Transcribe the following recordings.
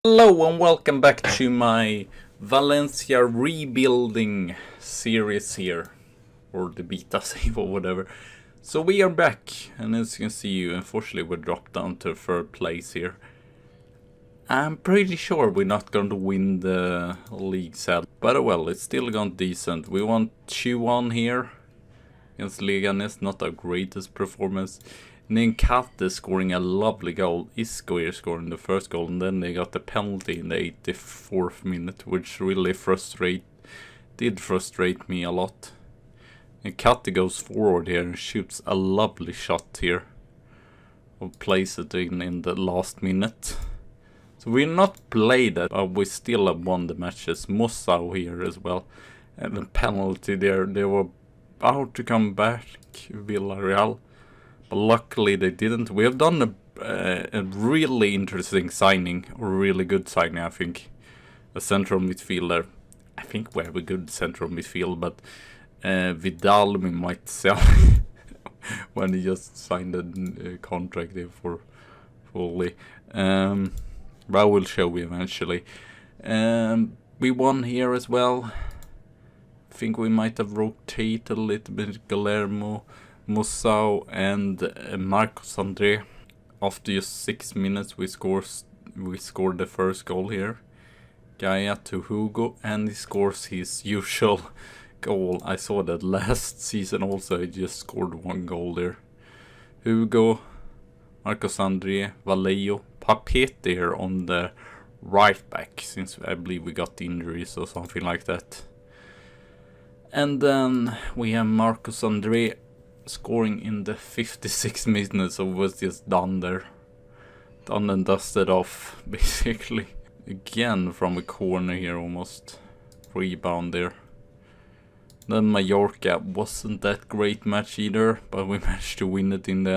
Hello and welcome back to my Valencia rebuilding series here, or the beta save or whatever. So we are back, and as you can see, unfortunately we dropped down to third place here. I'm pretty sure we're not going to win the league set, but well, it's still gone decent. We won 2-1 here against Leganes, not our greatest performance. Ninkate scoring a lovely goal. Isco here scoring the first goal, and then they got the penalty in the 84th minute, which really did frustrate me a lot. Ninkate goes forward here and shoots a lovely shot here. Or plays it in the last minute. So we're not played it, but we still have won the matches. Mossau here as well. And the penalty there, they were about to come back, Villarreal. But luckily they didn't. We have done a really interesting signing, or really good signing, I think. A central midfielder. I think we have a good central midfield, but Vidal we might sell when he just signed a contract there for fully. But I will show you eventually. We won here as well. I think we might have rotated a little bit. Guillermo, Mossau and Marcos André. After just 6 minutes we scored the first goal here. Gaia to Hugo, and he scores his usual goal. I saw that last season also, he just scored one goal there. Hugo, Marcos André, Vallejo, Papete here on the right back, since I believe we got injuries or something like that. And then we have Marcos André scoring in the 56 minutes, so it was just done there. Done and dusted off, basically. Again from a corner here, almost. Rebound there. Then Mallorca wasn't that great match either, but we managed to win it in the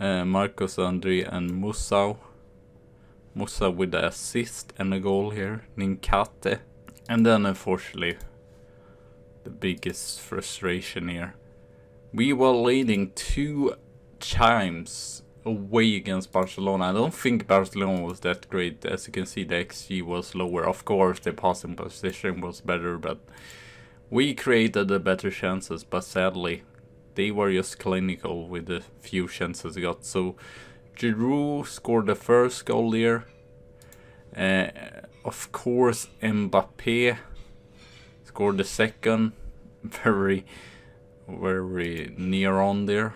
end. Marcos André and Mossau. Mossau with the assist and a goal here. Ninkate. And then unfortunately, the biggest frustration here. We were leading 2 times away against Barcelona. I don't think Barcelona was that great. As you can see, the XG was lower. Of course, the passing position was better, but we created the better chances. But sadly, they were just clinical with the few chances they got. So, Giroud scored the first goal here. Of course, Mbappé scored the second. Very near on there.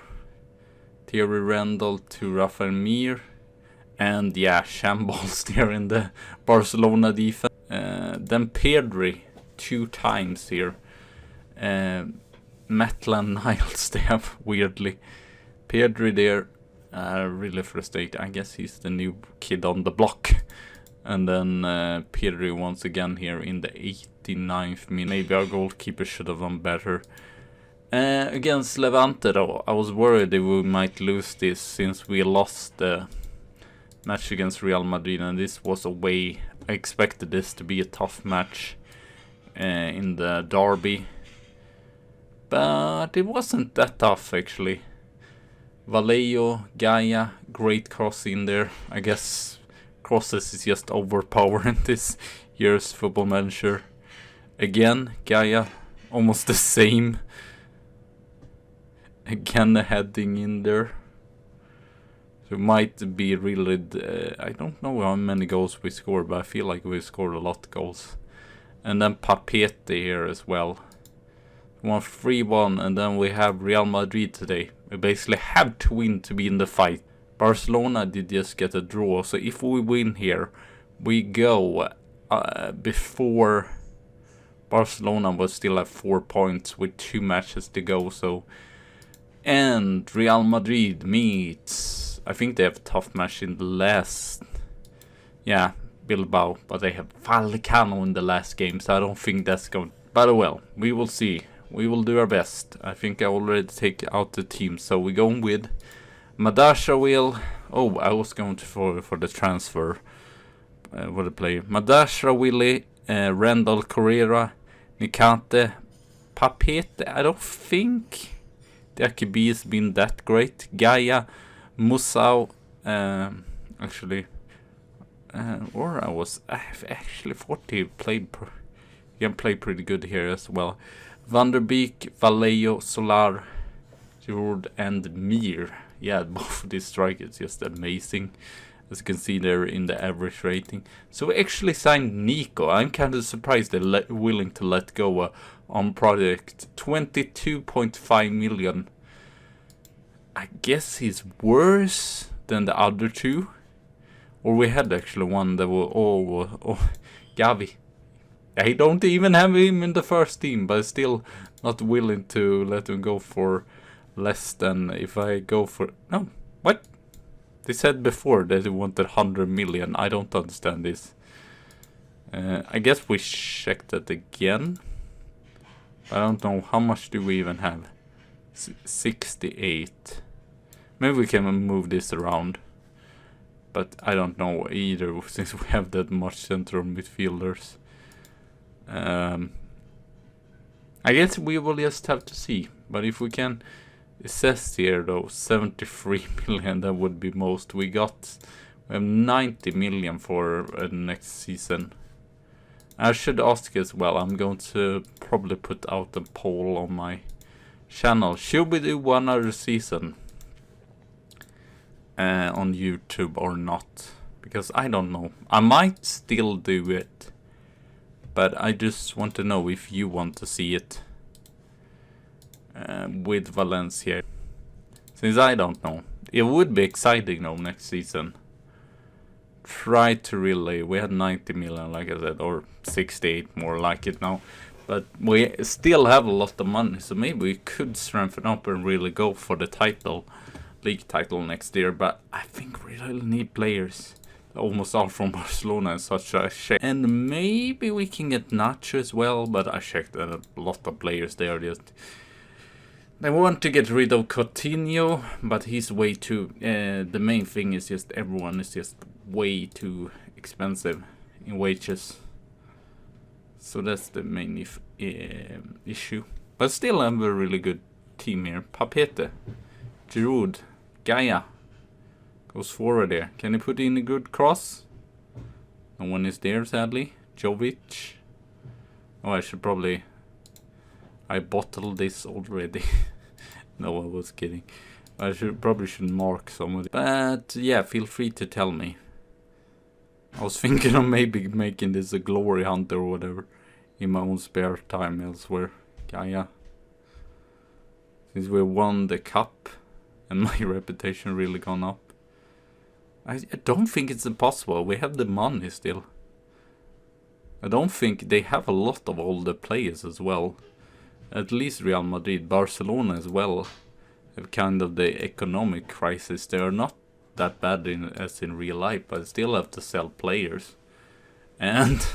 Thierry Randall to Rafael Mir. And yeah, shambles there in the Barcelona defense. Then Pedri 2 times here. Maitland-Niles they have, weirdly. Pedri there, really frustrated. I guess he's the new kid on the block. And then Pedri once again here in the 89th minute. Maybe our goalkeeper should have done better. Against Levante though, I was worried that we might lose this, since we lost the match against Real Madrid, and this was away. I expected this to be a tough match in the derby, but it wasn't that tough actually. Vallejo, Gaia, great cross in there. I guess crosses is just overpowering this year's Football Manager. Again, Gaia, almost the same. Again, the heading in there. So it might be really... I don't know how many goals we scored, but I feel like we scored a lot of goals. And then Papete here as well. 3-1, and then we have Real Madrid today. We basically have to win to be in the fight. Barcelona did just get a draw, so if we win here, we go before Barcelona was still at 4 points with 2 matches to go. So, and Real Madrid meets, I think they have a tough match in the last, yeah, Bilbao, but they have Vallecano in the last game, so I don't think that's going. But well, we will see. We will do our best. I think I already take out the team, so we're going with Madasha will. Oh, I was going for the transfer. What the player? Madasha Willie, Randall Correa, Ninkate, Papete. I don't think the AKB has been that great. Gaia, Mossau, actually, or I've actually 40 can play pretty good here as well. Van der Beek, Vallejo, Solar, Giroud and Mir. Yeah, both of these strikers just amazing. As you can see there in the average rating. So we actually signed Nico. I'm kind of surprised they're willing to let go on project. 22.5 million. I guess he's worse than the other two. Or we had actually one that was Gavi. I don't even have him in the first team, but still not willing to let him go for less than if I go for... No, what? They said before that they wanted 100 million. I don't understand this. I guess we checked that again. I don't know, how much do we even have? 68. Maybe we can move this around. But I don't know either, since we have that much central midfielders. I guess we will just have to see. But if we can... It says here though 73 million, that would be most. We have 90 million for next season. I should ask as well. I'm going to probably put out a poll on my channel. Should we do one other season on YouTube or not? Because I don't know. I might still do it, but I just want to know if you want to see it. With Valencia, since I don't know. It would be exciting though next season. Try to relay. We had 90 million, like I said, or 68 more like it now. But we still have a lot of money, so maybe we could strengthen up and really go for the title, league title next year. But I think we really need players. Almost all from Barcelona and such a shame. And maybe we can get Nacho as well, but I checked a lot of players there just... They want to get rid of Coutinho, but he's way too... the main thing is just everyone is just way too expensive in wages. So that's the main issue. But still I have a really good team here. Papete, Giroud, Gaia goes forward there. Can he put in a good cross? No one is there sadly. Jovic. Oh, I should probably... I bottled this already. No, I was kidding. I probably should mark somebody. But yeah, feel free to tell me. I was thinking of maybe making this a glory hunter or whatever in my own spare time elsewhere. Gaia. Since we won the cup and my reputation really gone up. I don't think it's impossible. We have the money still. I don't think they have a lot of older players as well. At least Real Madrid, Barcelona as well, have kind of the economic crisis. They are not that bad as in real life, but still have to sell players. And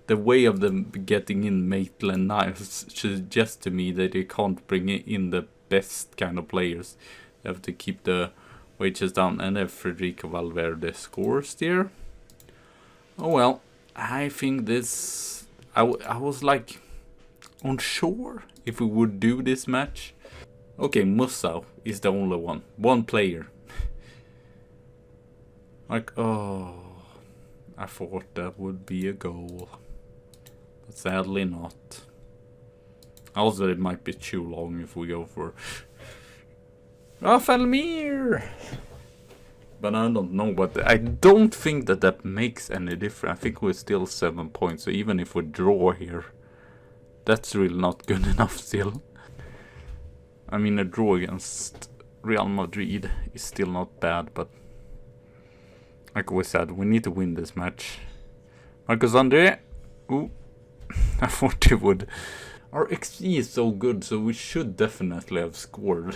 the way of them getting in Maitland-Niles suggests to me that they can't bring in the best kind of players. They have to keep the wages down. And if Federico Valverde scores there, oh well, I think this... I was like... unsure if we would do this match. Okay, Musa is the only one player. Like, oh, I thought that would be a goal, but sadly not. Also, it might be too long if we go for Rafael Mir. But I don't know, but I don't think that makes any difference. I think we're still 7 points, so even if we draw here, that's really not good enough still. I mean, a draw against Real Madrid is still not bad, but like we said, we need to win this match. Marcos Andre. Ooh, I thought he would. Our XG is so good, so we should definitely have scored.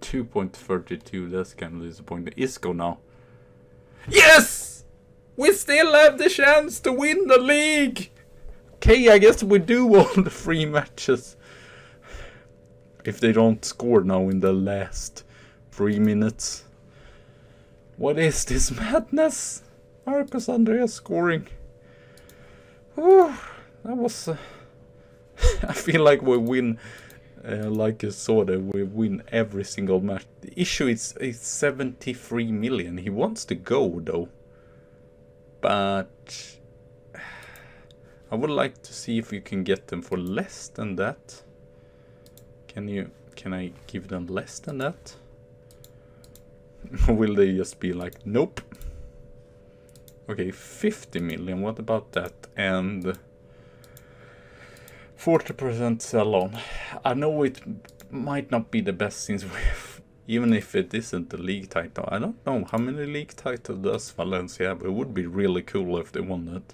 2.32, that's kind of disappointing. Isco now. Yes! We still have the chance to win the league! Okay, I guess we do all the 3 matches. If they don't score now in the last 3 minutes. What is this madness? Marcos Andreas scoring. Whew, that was... I feel like we win, like you saw that we win every single match. The issue is 73 million. He wants to go though. But I would like to see if you can get them for less than that. Can I give them less than that? Or will they just be like, nope? Okay, 50 million, what about that? And 40% sell on. I know it might not be the best since even if it isn't the league title. I don't know how many league titles does Valencia have. It would be really cool if they won that.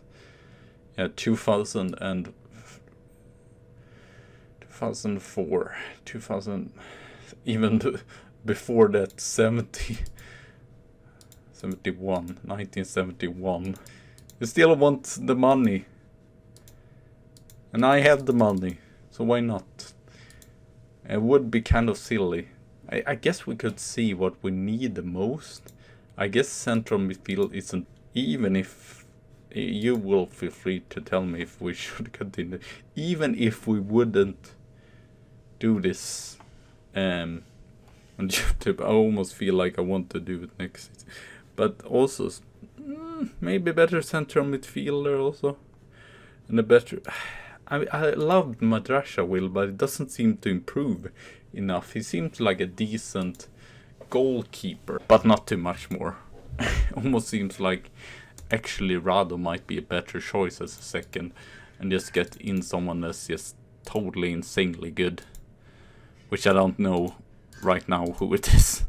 Yeah, 2004, 2000, even before that, 1971. You still want the money. And I have the money, so why not? It would be kind of silly. I guess we could see what we need the most. I guess central midfield isn't, even if you will feel free to tell me if we should continue. Even if we wouldn't do this on YouTube, I almost feel like I want to do it next season. But also, maybe better central midfielder also. And a better... I loved Madrasha Will, but it doesn't seem to improve enough. He seems like a decent goalkeeper, but not too much more. Almost seems like actually Rado might be a better choice as a second, and just get in someone that's just totally insanely good. Which I don't know right now who it is.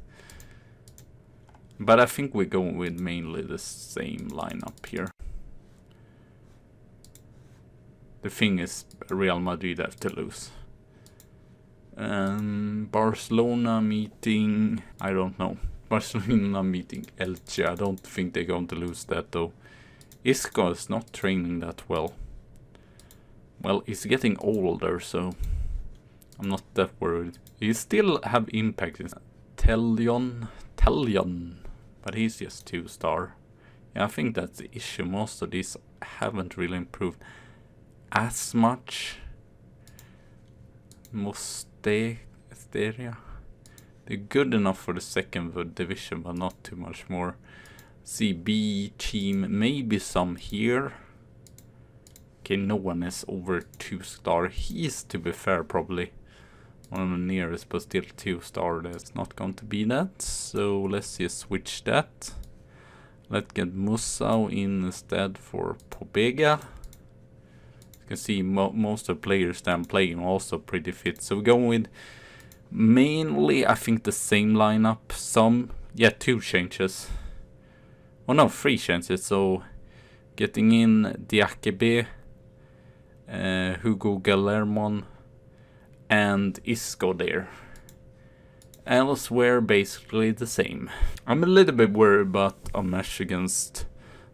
But I think we're going with mainly the same lineup here. The thing is, Real Madrid have to lose. Barcelona meeting, I don't know. Barcelona meeting Elche, I don't think they're going to lose that though. Isco is not training that well. Well, he's getting older, so I'm not that worried. He still have impact. Talion, but he's just 2-star. Yeah, I think that's the issue. Most of these haven't really improved as much. Mosteria. They're good enough for the second division, but not too much more. CB team, maybe some here. Okay, no one is over 2-star. He's, to be fair, probably one of the nearest, but still 2-star. That's not going to be that. So let's just switch that. Let's get Musau in instead for Pobega. You can see most of the players that I'm playing are also pretty fit. So we're going with mainly, I think, the same lineup. Yeah, 2 changes. Oh no, 3 changes. So getting in Diakebe, Hugo Galermon, and Isco there. Elsewhere, basically the same. I'm a little bit worried about a match against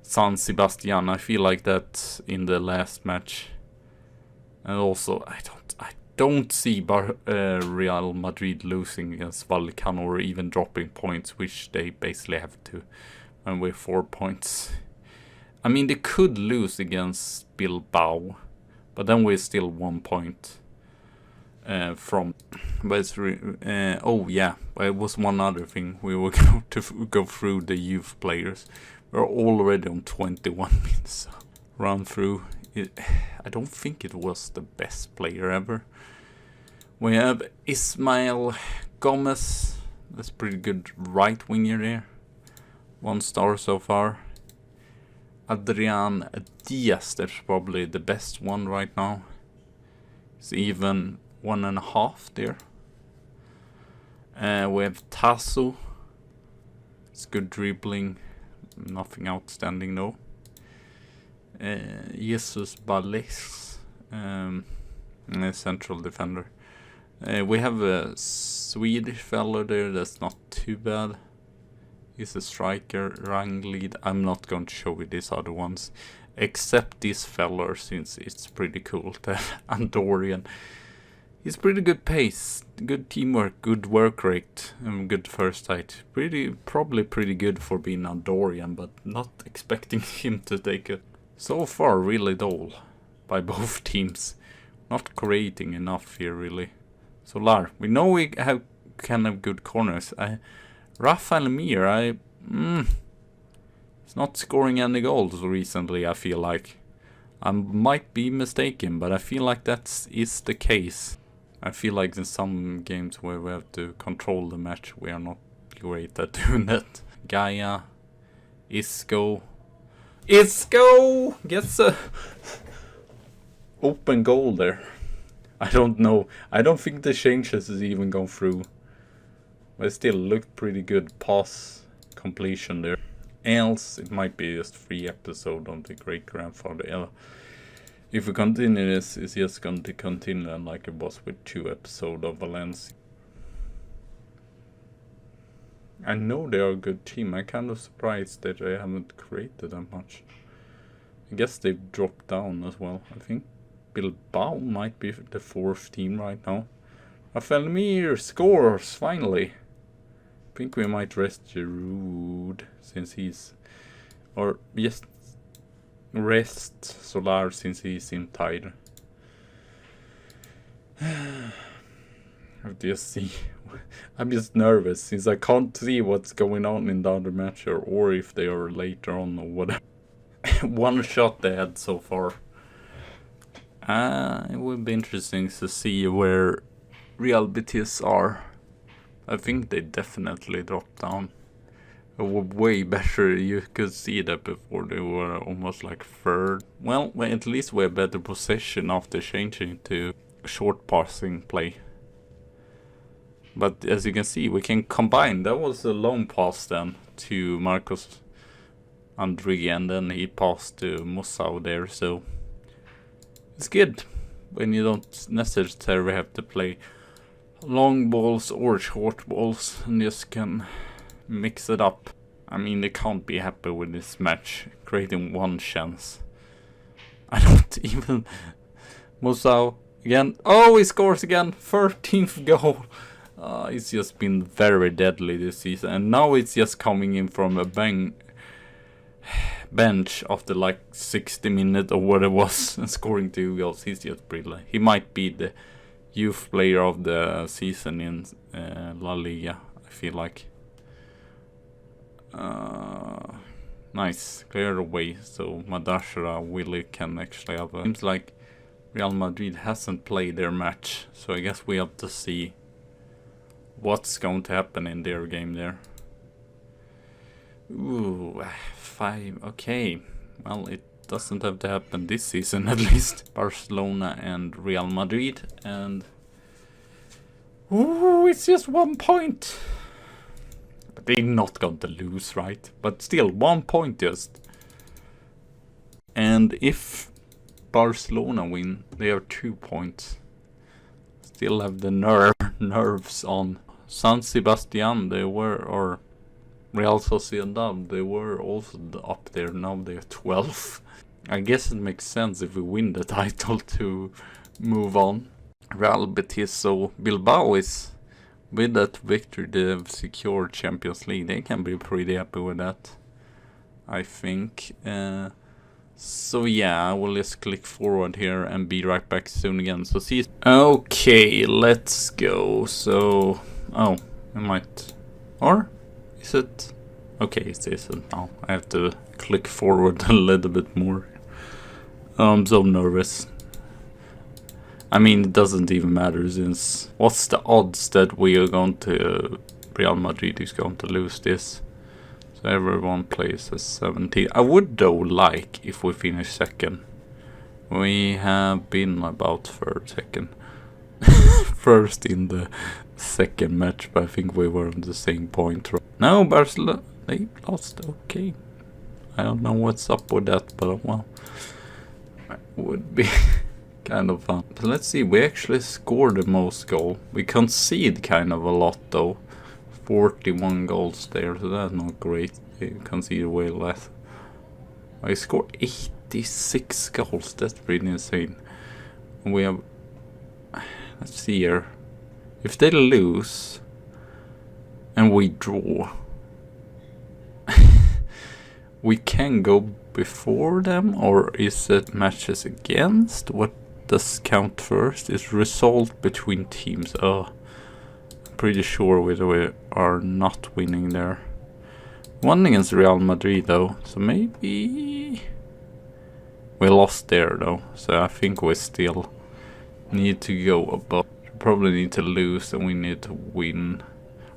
San Sebastian. I feel like that in the last match. And also, I don't see Real Madrid losing against Vallecano or even dropping points, which they basically have to when we're 4 points. I mean, they could lose against Bilbao, but then we're still 1 point from. But it's oh yeah, it was one other thing. We were going to go through the youth players. We're already on 21 minutes. So run through. I don't think it was the best player ever. We have Ismael Gomez. That's pretty good right winger there. 1 star so far. Adrian Diaz, that's probably the best one right now. It's even 1.5 there. We have Tasso. It's good dribbling. Nothing outstanding though. Jesus Balles, a central defender. We have a Swedish fellow there that's not too bad. He's a striker, rang lead. I'm not going to show you these other ones, except this fellow, since it's pretty cool. The Andorian. He's pretty good pace, good teamwork, good work rate, and good first sight. Probably pretty good for being Andorian, but not expecting him to take it. So far, really dull by both teams. Not creating enough here, really. Solar, we know we can have good corners. Rafael Mir, He's not scoring any goals recently, I feel like. I might be mistaken, but I feel like that is the case. I feel like in some games where we have to control the match, we are not great at doing that. Gaia, Isco gets a open goal there. I don't know. I don't think the changes has even gone through. But it still looked pretty good pass completion there. Else it might be just 3 episodes of the great grandfather. If we continue this, it's just going to continue like it was with 2 episodes of Valencia. I know they are a good team. I'm kind of surprised that they haven't created that much. I guess they've dropped down as well. I think Bilbao might be the 4th team right now. Rafael scores finally. I think we might rest Giroud since he's... Or just rest Solar since he's in tired. I've just see. I'm just nervous since I can't see what's going on in the other match or if they are later on or whatever. One shot they had so far. It would be interesting to see where Real Betis are. I think they definitely dropped down. It was way better. You could see that before they were almost like 3rd. Well, at least we have better possession after changing to short passing play. But as you can see, we can combine. That was a long pass then to Marcos André, and then he passed to Musau there. So it's good when you don't necessarily have to play long balls or short balls and just can mix it up. I mean, they can't be happy with this match, creating 1 chance. I don't even... Musau again. Oh, he scores again. 13th goal. It's just been very deadly this season, and now it's just coming in from a bench after like 60 minutes or what it was and scoring 2 goals. He's just brilliant. He might be the youth player of the season in La Liga, I feel like. Nice, clear away so Madashara Willie can actually have a... Seems like Real Madrid hasn't played their match, so I guess we have to see what's going to happen in their game there. Ooh, 5, okay. Well, it doesn't have to happen this season at least. Barcelona and Real Madrid, and... Ooh, it's just 1 point. But they're not going to lose, right? But still, 1 point just. And if Barcelona win, they have 2 points. Still have the nerves on. San Sebastian, they were, or Real Sociedad, they were also up there. Now they're 12. I guess it makes sense if we win the title to move on. Real Betis, so Bilbao is, with that victory, they've secured Champions League. They can be pretty happy with that, I think. So yeah, I will just click forward here and be right back soon again. So see you. Okay, let's go. So, oh, I might, or is it? Okay, it isn't now. I have to click forward a little bit more. I'm so nervous. I mean, it doesn't even matter since what's the odds that we are going to Real Madrid is going to lose this? So everyone plays as 17. I would though like if we finish 2nd. We have been about 3rd, 2nd. 1st in the 2nd match, but I think we were on the same point. No, Barcelona, they lost. Okay. I don't know what's up with that, but well, it would be kind of fun. But let's see, we actually scored the most goal. We concede kind of a lot though. 41 goals there, so that's not great. You concede way less. I scored 86 goals, that's pretty insane. We have, let's see here. If they lose and we draw, we can go before them, or is it matches against? What does count first? Is result between teams. Pretty sure we are not winning there. Won against Real Madrid though, so maybe we lost there though, so I think we still need to go above. Probably need to lose and we need to win.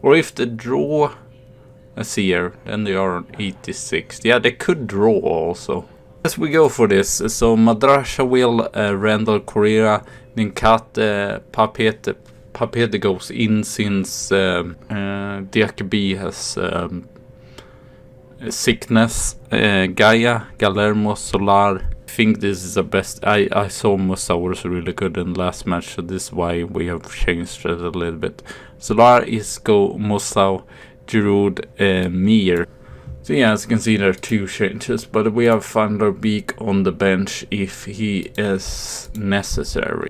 Or if they draw a here, then they are on 86. Yeah, they could draw also. As we go for this, so Madrasha will, Randall Correa, Ninkate, Papete goes in since DKB has sickness. Gaia, Galermo, Solar. I think this is the best. I saw Musa was really good in the last match, so this is why we have changed it a little bit. Solar, Isco, Musa, Giroud, Mir. So yeah, as you can see there are 2 changes, but we have Van der Beek on the bench if he is necessary.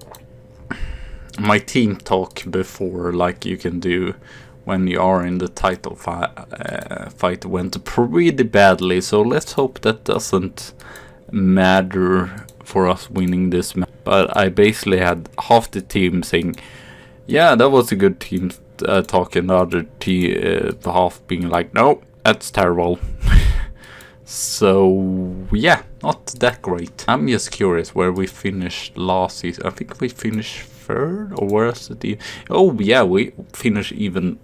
My team talk before, like you can do when you are in the title fight, went pretty badly, so let's hope that doesn't matter for us winning this match. But I basically had half the team saying, yeah, that was a good team talk, and the other half being like, no, that's terrible. So yeah, not that great. I'm just curious where we finished last season. I think we finished 3rd, or where's the team? Oh yeah, we finished even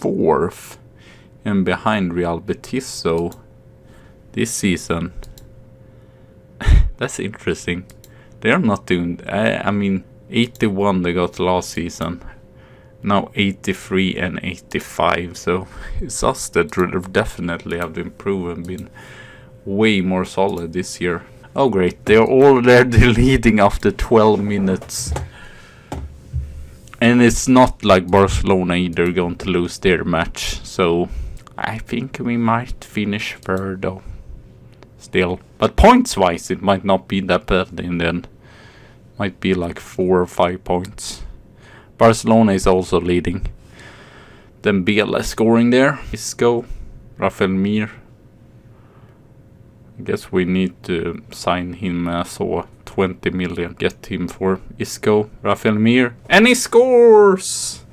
4th and behind Real Betis. So this season, that's interesting. They're not doing. I mean, 81 they got last season. Now 83 and 85, so it's us that definitely have improved and been way more solid this year. Oh great, they're already leading after 12 minutes. And it's not like Barcelona either going to lose their match, so I think we might finish 3rd though. Still, but points wise it might not be that bad in the end. Might be like 4 or 5 points. Barcelona is also leading. Then Bela scoring there. Isco, Rafael Mir. I guess we need to sign him so 20 million. Get him for Isco, Rafael Mir. And he scores!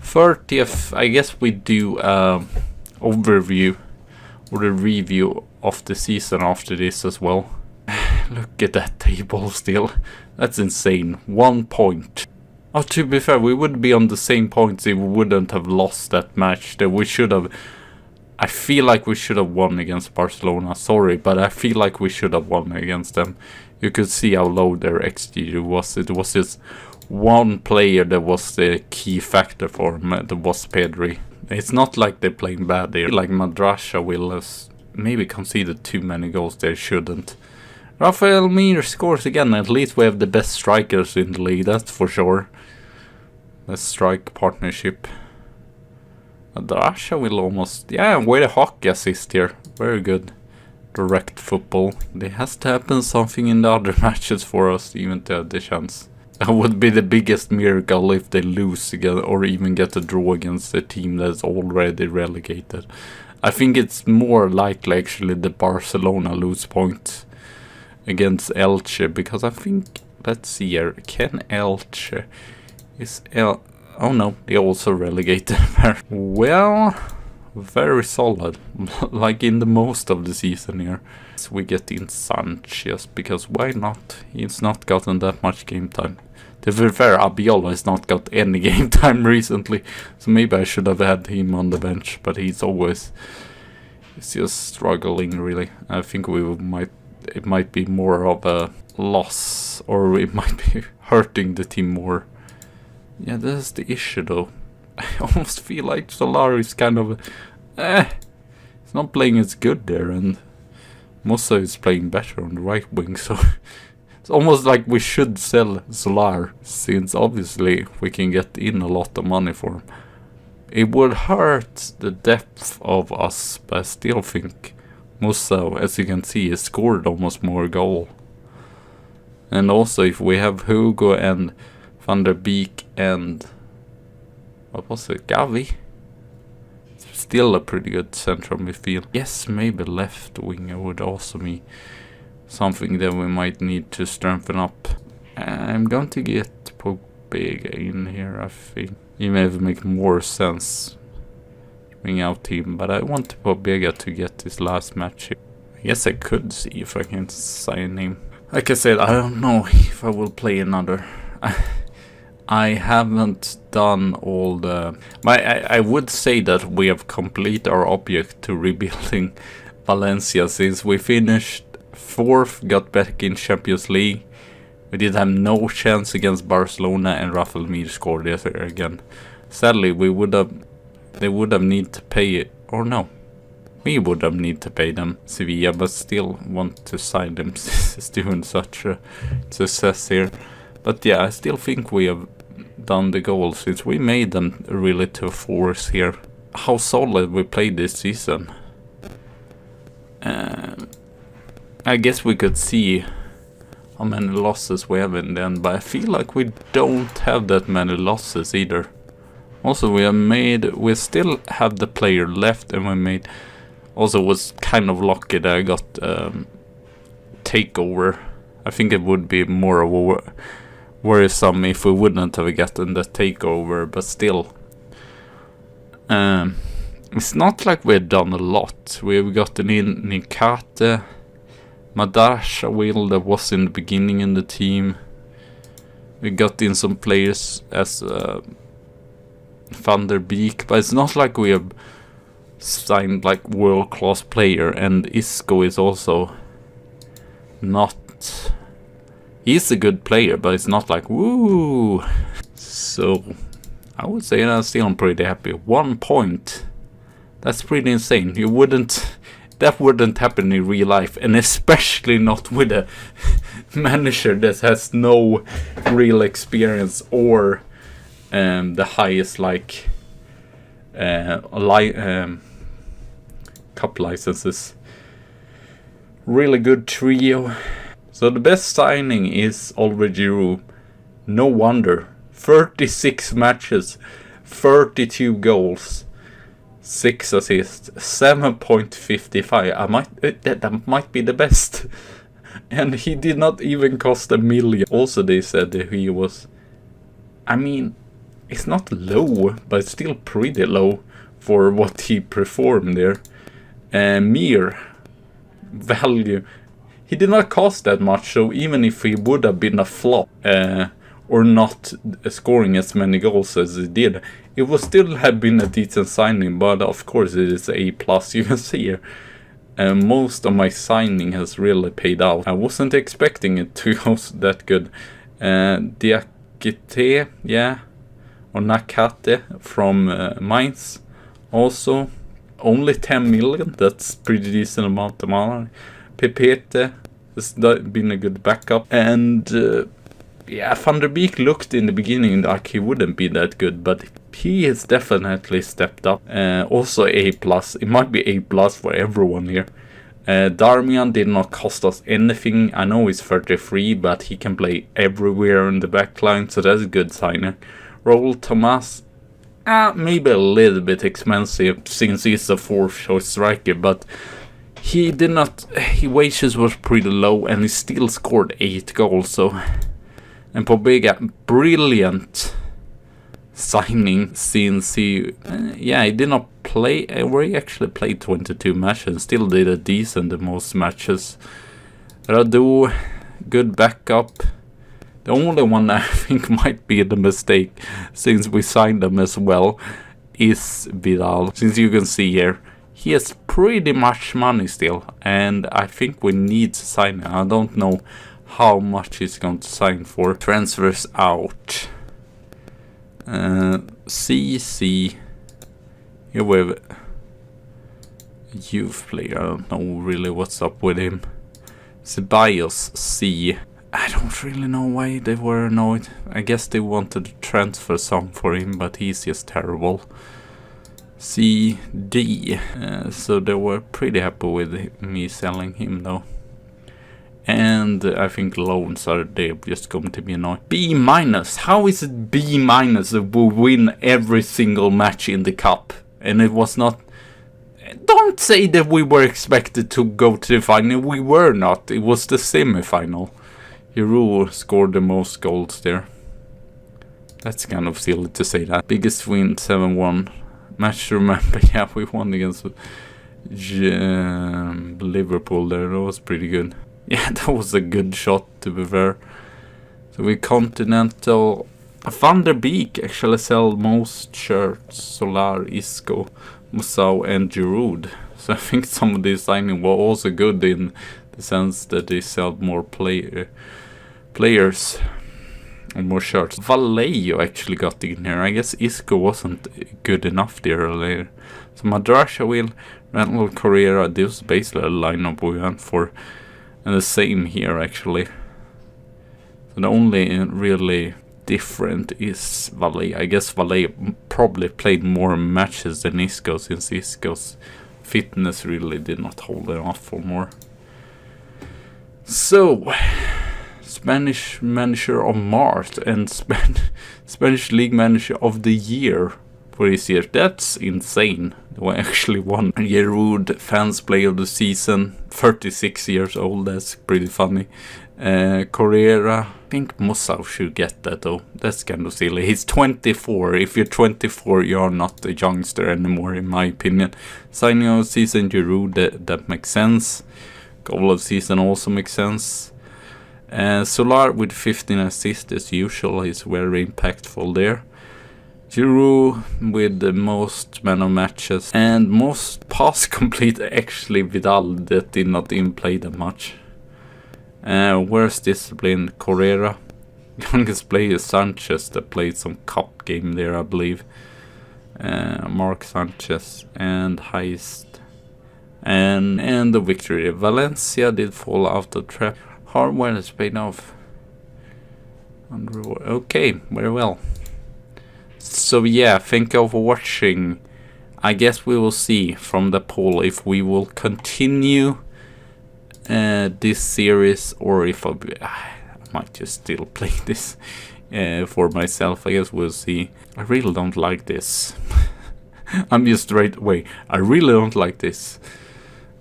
30th. I guess we do overview or a review of the season after this as well. Look at that table still. That's insane. 1 point. Oh, to be fair, we would be on the same points if we wouldn't have lost that match. That we should have. I feel like we should have won against Barcelona. Sorry, but I feel like we should have won against them. You could see how low their XG was. It was just one player that was the key factor for them. That was Pedri. It's not like they're playing bad there. Like Madrasha will have maybe conceded too many goals they shouldn't. Rafael Mir scores again. At least we have the best strikers in the league, that's for sure. Best strike partnership. Madrasha will almost... Yeah, with a hockey assist here. Very good. Direct football. There has to happen something in the other matches for us even to have the chance. That would be the biggest miracle if they lose again or even get a draw against a team that's already relegated. I think it's more likely actually the Barcelona lose points against Elche, because I think, let's see here, can Elche oh no, they also relegated. Well, very solid, like in the most of the season here. So we get in Sanchez, because why not? He's not gotten that much game time. To be fair, Abiola has not got any game time recently, so maybe I should have had him on the bench, but he's just struggling really. I think it might be more of a loss, or it might be hurting the team more. Yeah, that's the issue though. I almost feel like Solar is kind of he's not playing as good there, and Musa is playing better on the right wing, so it's almost like we should sell Solar, since obviously we can get in a lot of money for him. It would hurt the depth of us, but I still think Musa, as you can see, has scored almost more goal. And also if we have Hugo and Van der Beek and what was it, Gavi? Still a pretty good central midfield. Yes, maybe left winger would also be something that we might need to strengthen up. I'm going to get Pobega in here, I think. He may make more sense. bring out him, but I want Pobega to get this last match here. I guess I could see if I can sign him. Like I said, I don't know if I will play another. I haven't done all the... I would say that we have completed our object to rebuilding Valencia, since we finished 4th, got back in Champions League. We did have no chance against Barcelona, and Rafael Mir scored this again. Sadly, they would have need to pay it, or no. We would have need to pay them Sevilla, but still want to sign them since doing such a success here. But yeah, I still think we have done the goal, since we made them really to force here. How solid we played this season. I guess we could see how many losses we have in the end, but I feel like we don't have that many losses either. Also, we still have the player left, and we made... Also was kind of lucky that I got takeover. I think it would be more of a worrisome if we wouldn't have gotten the takeover, but still. It's not like we've done a lot. We've gotten in Nikate, Madasha Will that was in the beginning in the team. We got in some players as Van der Beek, but it's not like we have signed like world-class player, and Isco is also not... He's a good player, but it's not like woo. So I would say I'm still pretty happy. 1 point. That's pretty insane. That wouldn't happen in real life, and especially not with a manager that has no real experience or the highest like cup licenses. Really good trio. So the best signing is Oliver Giroud. No wonder. 36 matches, 32 goals, 6 assists, 7.55. That might be the best. And he did not even cost $1 million. Also, they said that he was... I mean, it's not low, but it's still pretty low for what he performed there. Mere value. He did not cost that much, so even if he would have been a flop or not scoring as many goals as he did, it would still have been a decent signing. But of course it is A+. You can see here, most of my signing has really paid out. I wasn't expecting it to go that good. Diakite, yeah, or Nakate from Mainz, also only 10 million. That's pretty decent amount of money. Pepete has been a good backup, and yeah, Van der Beek looked in the beginning like he wouldn't be that good, but he has definitely stepped up. Also A+. It might be A+ for everyone here. Darmian did not cost us anything. I know he's 33, but he can play everywhere in the backline, so that's a good signing. Raul Thomas, maybe a little bit expensive since he's a 4th choice striker, but he did not... His wages was pretty low, and he still scored 8 goals, so... And Pobega, brilliant signing, since he... he did not play... Or he actually played 22 matches, still did a decent the most matches. Radu, good backup. The only one I think might be the mistake, since we signed them as well, is Vidal. Since you can see here, he has pretty much money still, and I think we need to sign him. I don't know how much he's going to sign for. Transfers out. CC. Here we have a youth player. I don't know really what's up with him. Ceballos C. I don't really know why they were annoyed. I guess they wanted to transfer some for him, but he's just terrible. CD. So they were pretty happy with me selling him though. And I think loans are just going to be annoying. B-. How is it B- if we win every single match in the cup? And it was not... Don't say that we were expected to go to the final. We were not. It was the semi-final. Giroud scored the most goals there. That's kind of silly to say that. Biggest win, 7-1. match to remember. Yeah, we won against Liverpool there. That was pretty good. Yeah, that was a good shot, to be fair. So we Continental. Van der Beek actually sell most shirts. Solar, Isco, Musau and Giroud. So I think some of these signings were also good in the sense that they sell more players and more shirts. Vallejo actually got in here. I guess Isco wasn't good enough there earlier. So Madrasha will, Randall Correa, this was basically a lineup we went for. And the same here actually. So the only really different is Vallejo. I guess Vallejo probably played more matches than Isco, since Isco's fitness really did not hold it off for more. So, Spanish Manager of March and Spanish League Manager of the Year for this year. That's insane. We actually won Giroud Fans Player of the Season, 36 years old. That's pretty funny. Correa, I think Musau should get that though. That's kind of silly. He's 24. If you're 24, you're not a youngster anymore, in my opinion. Signing of season Giroud, that makes sense. Goal of season also makes sense. Solar with 15 assists as usual. He's very impactful there. Giroud with the most man of matches and most pass complete. Actually Vidal, that did not even play that much. Worst discipline, Correa. Youngest player Sanchez, that played some cup game there, I believe. Mark Sanchez and highest. And the victory. Valencia did fall out of trap. Hardware is paid off. Okay, very well. So yeah, thank you for watching. I guess we will see from the poll if we will continue this series, or if I might just still play this for myself. I guess we'll see. I really don't like this. I'm just straight away. I really don't like this.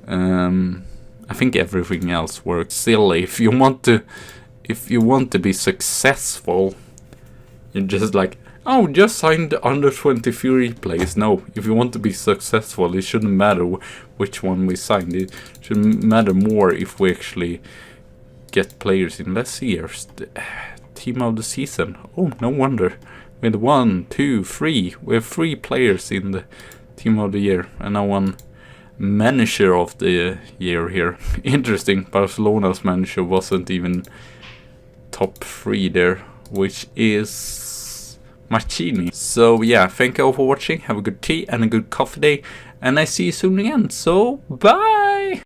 I think everything else works. Silly. If you want to be successful, you're just like, oh, just sign the under 23 players. No, if you want to be successful, it shouldn't matter which one we signed. It should matter more if we actually get players in less years. Team of the season. Oh, no wonder. We had 1, 2, 3. We have 3 players in the team of the year, and now one manager of the year here. Interesting. Barcelona's manager wasn't even top 3 there, which is Marchini. So yeah, thank you all for watching. Have a good tea and a good coffee day, and I see you soon again. So bye.